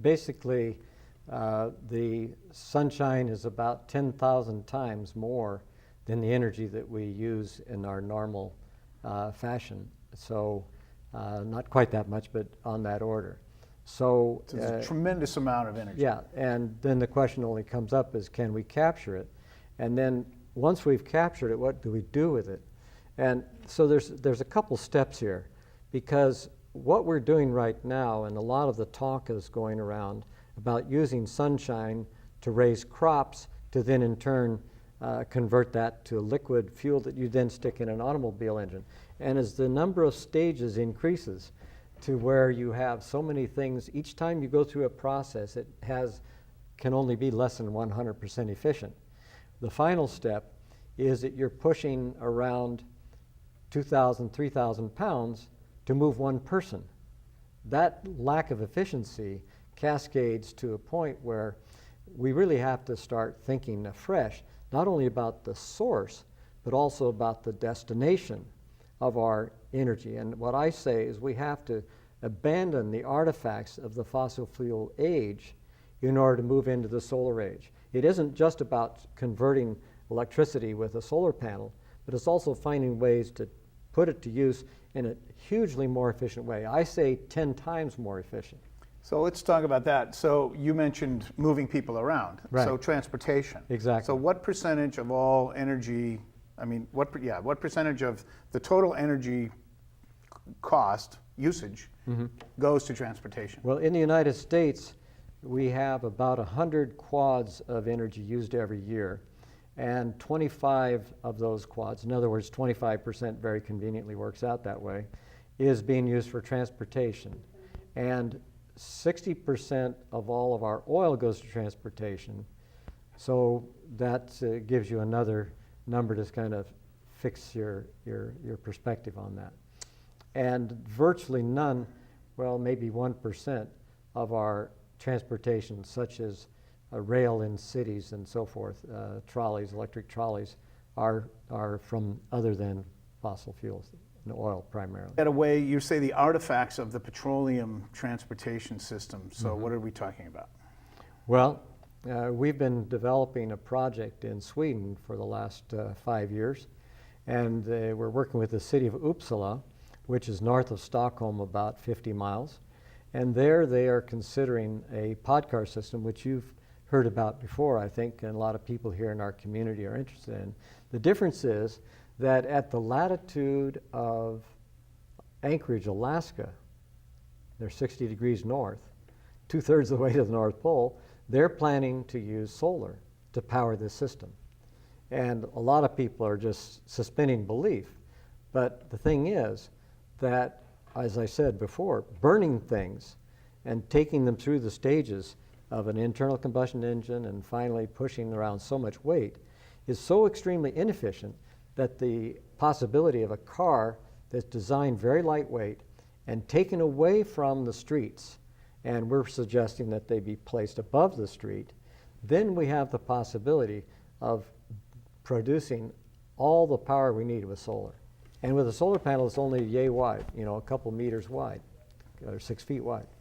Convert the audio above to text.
basically, the sunshine is about 10,000 times more than the energy that we use in our normal fashion. So not quite that much, but on that order. So it's a tremendous amount of energy. Yeah, and then the question only comes up is, can we capture it? And then once we've captured it, what do we do with it? And so there's a couple steps here, because what we're doing right now, and a lot of the talk is going around about using sunshine to raise crops to then in turn convert that to a liquid fuel that you then stick in an automobile engine. And as the number of stages increases to where you have so many things, each time you go through a process, it can only be less than 100% efficient. The final step is that you're pushing around 2,000, 3,000 pounds to move one person. That lack of efficiency cascades to a point where we really have to start thinking afresh, not only about the source, but also about the destination of our energy. And what I say is we have to abandon the artifacts of the fossil fuel age in order to move into the solar age. It isn't just about converting electricity with a solar panel, but it's also finding ways to put it to use in a hugely more efficient way. I say 10 times more efficient. So let's talk about that. So you mentioned moving people around. Right. So transportation. Exactly. So what percentage of all energy, what percentage of the total energy cost, usage, goes to transportation? Well, in the United States, we have about 100 quads of energy used every year, and 25 of those quads, in other words, 25% very conveniently works out that way, is being used for transportation. And 60% of all of our oil goes to transportation. So that gives you another number to kind of fix your perspective on that. And virtually none, well, maybe 1% of our transportation, such as rail in cities and so forth, trolleys, electric trolleys, are from other than fossil fuels, and oil primarily. In a way, you say the artifacts of the petroleum transportation system. So what are we talking about? Well, we've been developing a project in Sweden for the last 5 years, and we're working with the city of Uppsala, which is north of Stockholm about 50 miles. And there they are considering a pod car system, which you've heard about before, I think, and a lot of people here in our community are interested in. The difference is that at the latitude of Anchorage, Alaska, they're 60 degrees north, 2/3 of the way to the North Pole, they're planning to use solar to power this system. And a lot of people are just suspending belief. But the thing is that, as I said before, burning things and taking them through the stages of an internal combustion engine and finally pushing around so much weight is so extremely inefficient that the possibility of a car that's designed very lightweight and taken away from the streets, and we're suggesting that they be placed above the street, then we have the possibility of producing all the power we need with solar. And with a solar panel, it's only yay wide, a couple meters wide, or 6 feet wide.